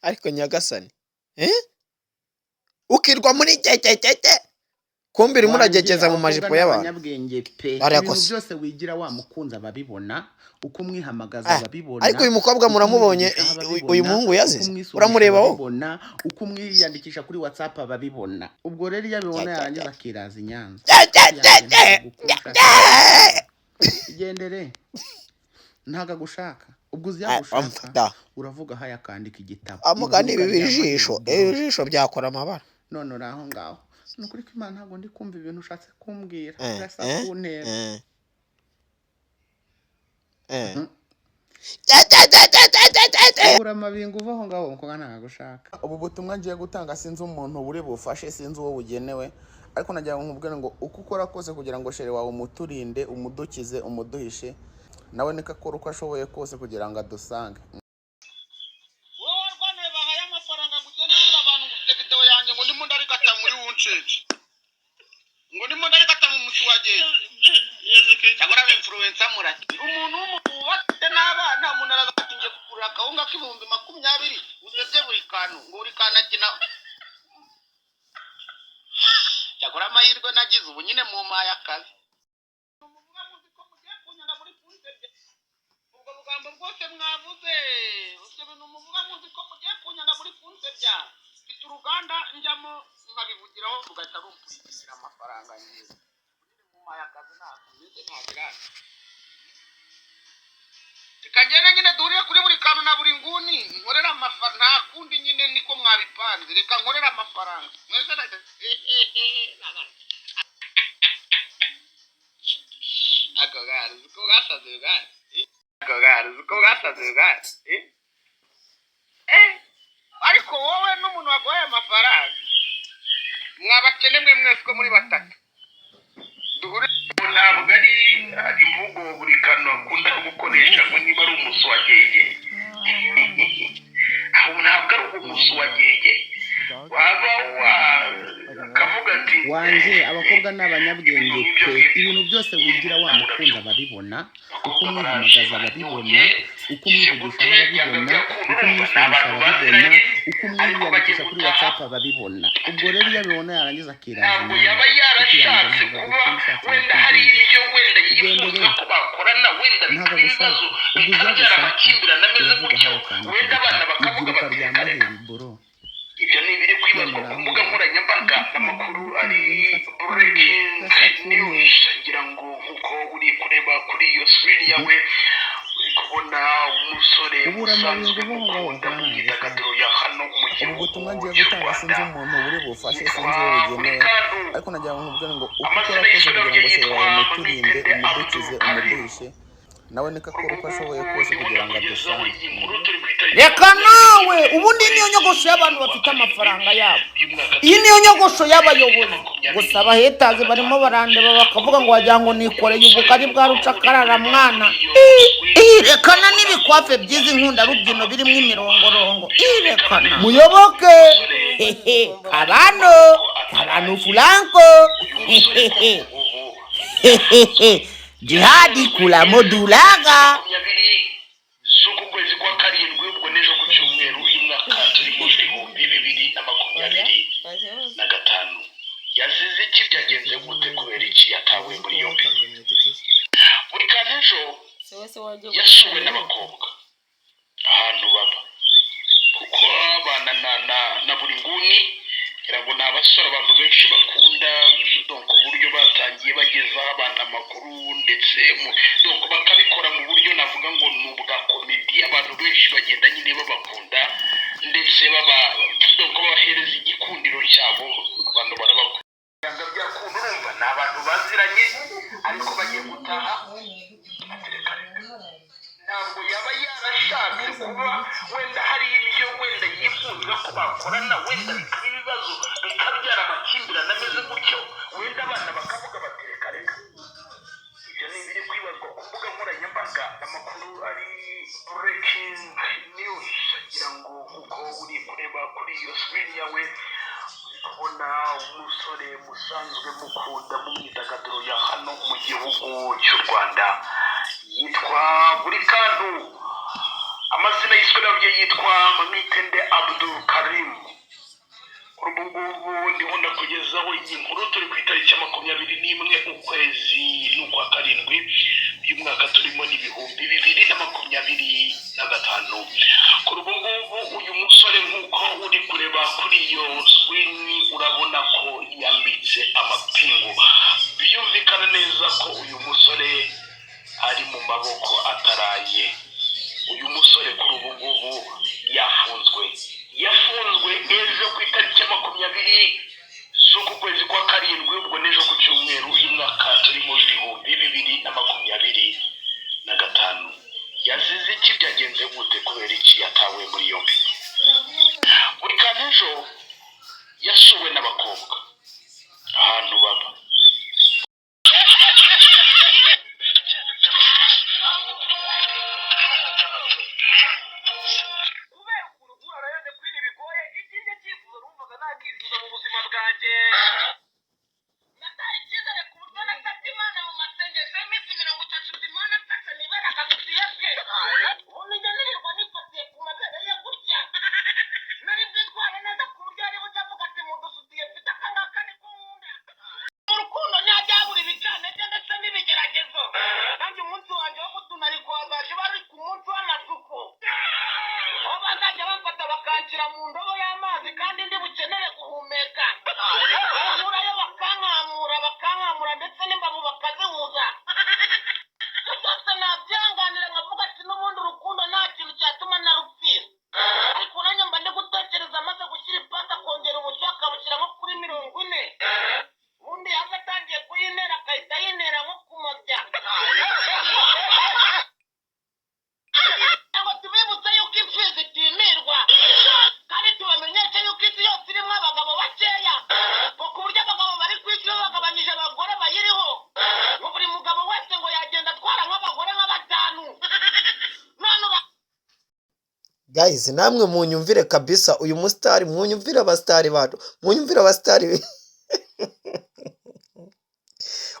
ariko nyagasani ukirwa muri kumbi urimo uragegeza mu majipo y'abantu ibintu byose wigira wa mukunzi ababibona uko umwihamagaza babibona ariko uyu mukobwa muramubonye uyu muhungu yazize uramureba wowe uko umwiyandikisha kuri WhatsApp ababibona ubwo rero iyo abibona yarangiza akiraza inyanza igendere ntaga gushaka ubwo uziya gushaka uravuga haya kandika igitabo amugani ibijisho byakora amabara none uraho ngaho nukuri ko Imana ntabwo ndi kumva ibintu ushatse kumbwira urasa kuntera ura mabingo uvaho ngaho umukobwa ntaga gushaka ubu butumwa ngiye gutanga sinzi umuntu buri bufashe sinzi uwo bugenewe ariko nagira ngo nkubwire ngo uko ukora kose kugira ngo shere wawe umuturinde umudukize umuduhishe nawe nika akora uko ashoboye kose kugira ngo adusange ngo ndimo ndarikata mu musi wageje cyagora influencer murati umuntu w'umuwate n'abana umuntu arazatinje kugura kawunga k'ibihumbi 20 uzebye buri kantu ngo uri kana kina cyagora amahirwe nagize ubu nyine mu maya akazi umuvuga muziko mugiye kunyanga muri punzebye ubwo bugambo bwose mwavuze ufite ibintu umuvuga muziko mugiye kunyanga muri punzebya bita uruganda njyamo nkabivugiraho ugahita rumpurisira amafaranga nyiza mu mayakazi ntagira reka nyine duriye kuri buri kantu na buri nguni nkorera amafaranga nta kundi nyine niko mwabipanze reka nkorera amafaranga ako gasaze ariko wowe n'umuntu wagoye amafaranga mwabakene mwe mwese ko muri batatu duhure ntabwo ari imvugo buri kantu akunda gukoresha ngo niba ari umusi wa gege aho ntabwo ari umusi wa gege waba kavuga ati wanje abakobwa n'abanyabwenge pe ibintu byose wigira wa mukunda babibona uko umwihamagaza babibona uko umwivugisha babibona uko umwishyurisha babibona uko umwiyandikisha kuri WhatsApp babibona ubwo rero iyo abibona yarangiza akiraza yaba yarashatse kuba wenda hari ibyo wenda yifuza ko bakorana wenda ibibazo bikabyara amakimbirane ameze gutyo wenda abana bakavuga bati ibyo ni ibiri kwibazwa ku mbuga nkoranyambaga amakuru ari breaking news ngira ngo nkuko uri kureba kuri iyo screen yawe uri kubona umusore usanzwe mukunda mu myidagaduro ya hano mu gihugu ubutumwa ngiye gutanga sinzi umuntu buri bufashe sinzi uwo bugenewe ariko nagira ngo nkubwire ngo uko ukora kose kugira ngo shere wawe umuturinde umudukize umuduhishe nawe nika akora uko ashoboye kose kugira ngo adusange reka nawe ubundi niyo nyogosho y'abantu bafite amafaranga yabo iyi niyo nyogosho y'abayobozi gusa abahetazi barimo barandeba bakavuga ngo wagira ngo nikoreye ubugari bwa rucakarara mwana irekana n'ibikwafe byiza inkunda rubyino birimo imirongorongo irekana muyoboke kabano Franco jihadi kula modulaga z'ukwezi kwa karindwi ubwo nejo ku cyumweru uyu mwaka turi mu 2025 yazize iki byagenze gute kubera iki yatawe muri yombi buri kantejo yasuwe n'abakobwa ahantu baba kuko abana na buri nguni kugira ngo n'abasore abantu benshi bakunda donc uburyo batangiye bageza abana amakuru ndetse donc bakabikora mu buryo navuga ngo n'ubwa comedy abantu benshi bagenda nyine babakunda ndetse donc babahereza igikundiro cyabo abantu barabakunda byakunda urumva n'abantu baziranye ariko bagiye gutaha ntabwo yaba yarashatse kuba wenda hari ibyo wenda yifuza ko bakorana wenda bikaba ibibazo bikabyara amakimbirane ameze gutyo wenda abana bakavuga batereka reka ibyo ni ibiri kwibazwa ku mbuga nkoranyambaga amakuru ari breaking news kugira ngo uko uri kureba kuri iyo screen yawe kubona umusore musanzwe mukunda gahunda mu myidagaduro ya hano mu gihugu cy'u Rwanda yitwa buri kantu. Amazina yiswe n'ababyeyi yitwa Mamitende Abdul Karim. Kuri ubu ngubu ndiho ndakugezaho iyi nkuru turi ku itariki ya 21 ukwezi n'ukwa karindwi uyu mwaka turimo ni 2025. Kuri ubu ngubu uyu musore nk'uko uri kureba kuri iyo swini urabona ko yambitse amapingu. Byumvikana neza ko uyu musore ari mu maboko ataraye. Uyu musore kuri ubu ngubu yafunzwe ejo ku itariki ya 20 z'uku kwezi kwa karindwi, ubwo n'ejo ku cyumweru uyu mwaka turimo 2025. Yazize iki? Byagenze gute? Kubera iki yatawe muri yombi? Buri kantu ejo yasuwe n'abakobwa ahantu baba. Guys, namwe munyumvire kabisa uyu mustari, munyumvire abastari bacu, munyumvire abastari.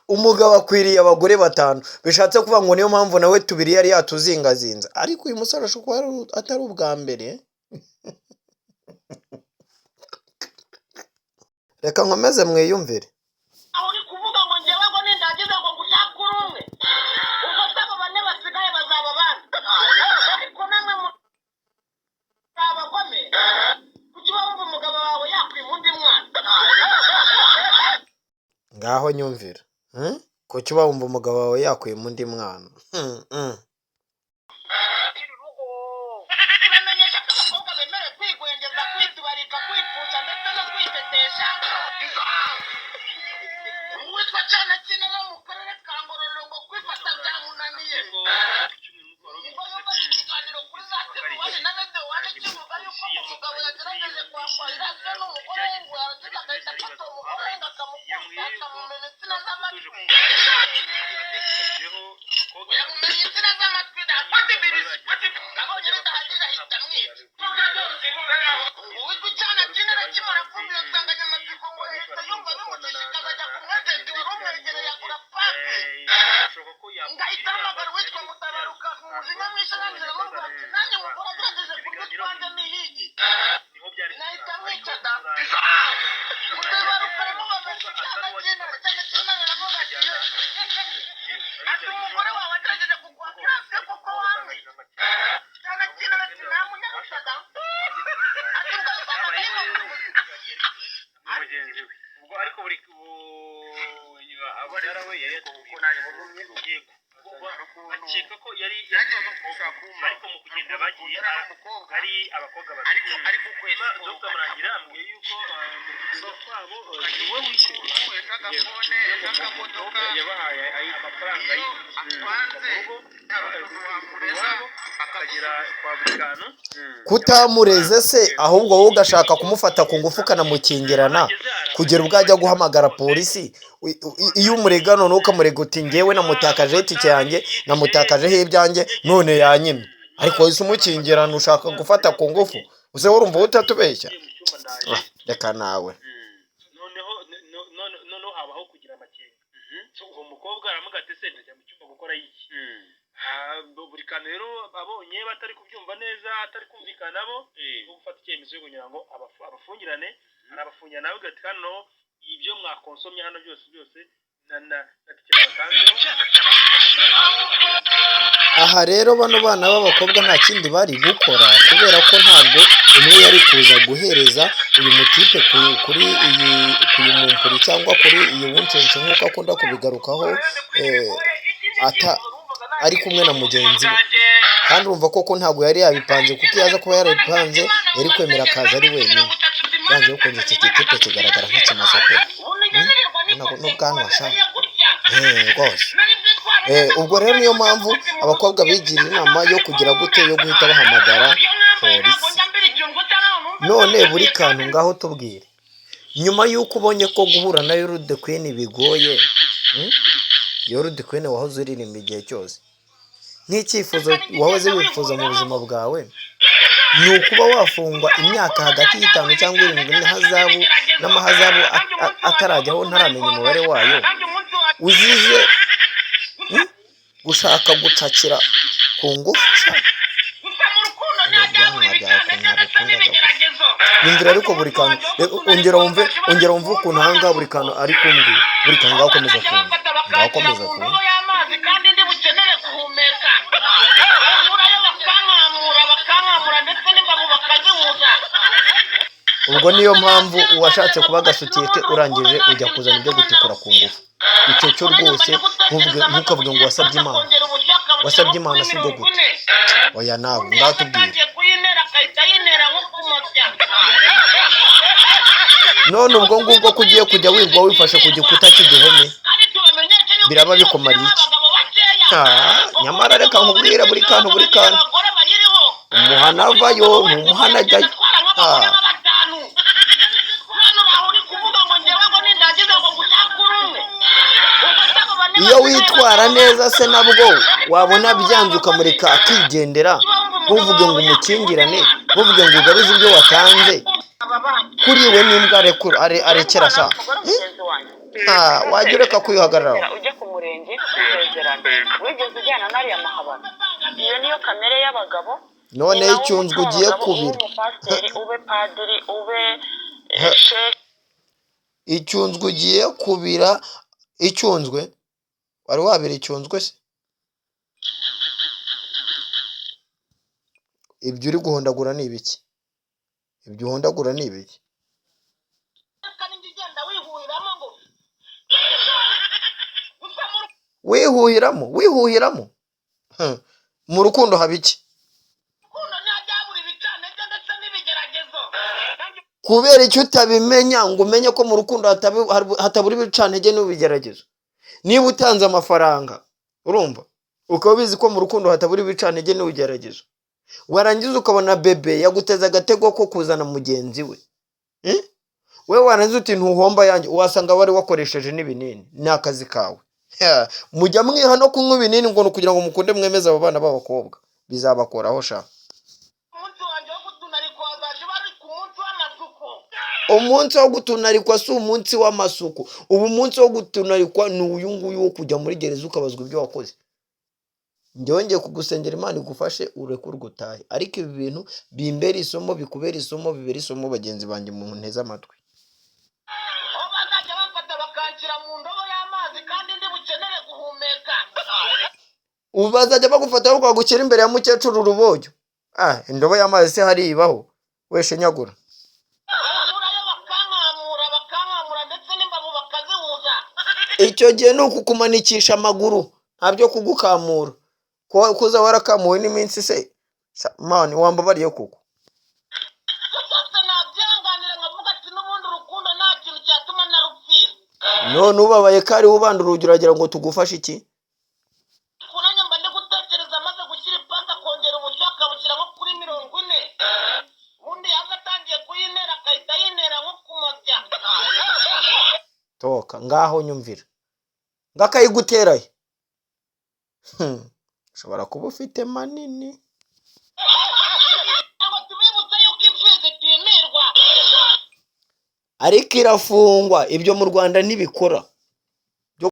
Umugabo akwiriye abagore 5, bishatse kuvuga ngo niyo mpamvu nawe tubiri yari yatuzingazinza, ariko uyu musore ashobora atari ubwa mbere. Reka nkomeze mwiyumvire. Ngaho nyumvira, ko cyo bumva umugabo wawe yakwiye mu ndi mwana. Kutamureze se ahubwo wowe ugashaka kumufata ku ngufu kanamukingirana kugera ubwo ajya guhamagara polisi. Iyo umuregano nuko amurega uti ngewe namutakaje itike yanjye, namutakaje he ibyanjye, none yanyimye, ariko wese umukingirana ushaka gufata ku ngufu. Uze urumva utatubeshya? Reka nawe. Noneho habaho kugira amakenga so uwo mukobwa aramuga ati se ndajya mu cyumba gukora iki buri kantu rero abonye batari kubyumva neza atari kumvikana nabo gufata icyemezo cyo kugira ngo abafungirane arabafungira nawe ugati hano ibyo mwakonsomye hano byose aha rero bano bana b'abakobwa nta kindi bari gukora kubera ko ntabwo umwe yari kuza guhereza uyu mutipe kuri iyi mumpuri cyangwa kuri iyi wuncense nk'uko akunda kubigarukaho ari kumwe na mugenzi we kandi urumva koko ntabwo yari yabipanze kuko iyo aza kuba yarabipanze yari kwemera akaza ari wenyine yanze ukunze iki tipe kigaragara nk'ikimasa pe n'ubwanwa sha rwose ubwo rero niyo mpamvu abakobwa bigira inama yo kugira gute yo guhita bahamagara polisi none buri kantu ngaho tubwire nyuma y'uko ubonye ko guhura na Yorude Queen bigoye Yorude Queen wahoze uririmba igihe cyose nk'icyifuzo wahoze wifuza mu buzima bwawe ni ukuba wafungwa imyaka hagati y'itanu cyangwa 7 n'amahazabu atarajyaho ntaramenya umubare wayo uzize gushaka gucakira ku ngufu yumvira ariko buri kantu ongera wumve ukuntu ahangaha buri kantu ari kumbwira buri kantu ngaho ukomeza kumva ubwo niyo mpamvu uwashatse kuba agasutiyete urangije ujya kuzana ibyo gutikura ku ngufu icyo cyo rwose ntukavuge ngo wasabye imana si bwo gute oya nawe ngaho tubwire none ubwo ngubwo ko ugiye kujya wirwa wifashe ku gikuta cy'igihome biraba bikumariye iki nyamara reka nkubwire buri kantu umuhana avayo n'umuhana ajyayo iyo witwara neza se nabwo wabona byanze ukamureka akigendera ntuvuge ngo umukingirane ntuvuge ngo ugaruze ibyo watanze kuri we n'imbwa arekera sha wajya ureka kwihagararaho ujye ku murenge usezerana wigeze ujyana n'ariya mahabara iyo niyo kamere y'abagabo none icyunzwe ugiye kubira ube padiri ube icyunzwe ugiye kubira icyunzwe wari wabira icyunzwe se ibyo uri guhondagura ni ibiki wihuhiramo mu rukundo haba iki kubera icyo utabimenya ngo umenye ko mu rukundo hatabura ibicantege n'ubigeragezo niba utanze amafaranga urumva ukaba ubizi ko mu rukundo hatabura ibicantege n'ubigeragezo warangiza ukabona bebe yaguteza agatego ko kuzana mugenzi we we warangiza uti ntuhomba yanjye wasanga wari wakoresheje n'ibinini ni akazi kawe mujya mwiha no kunywa ibinini ngo kugira ngo mukunde mwemeze abo bana b'abakobwa bizabakoraho sha umunsi wo gutunarikwa si umunsi w'amasuku ubu umunsi wo gutunarikwa ni uyu nguyu wo kujya muri gereza ukabazwa ibyo wakoze njyewe kugusengera Imana igufashe urekurwe utahe ariko ibi bintu bimbera isomo bikubera isomo bibera isomo bagenzi banjye mu nteze amatwi ubu bazajya bagufata bakagushyira imbere ya mukecuru uruboyo indobo y'amazi se hari ibaho weshe nyagura icyo gihe ni ukukumanikisha amaguru ntabyo kugukamura kuza warakamuwe n'iminsi se mani wambabariye kuko none ubabaye ko ariwe ubanda urugi uragira ngo tugufashe iki toka ngaho nyumvira ngakayiguteraye ushobora kuba ufite manini ariko irafungwa ibyo mu Rwanda ntibikora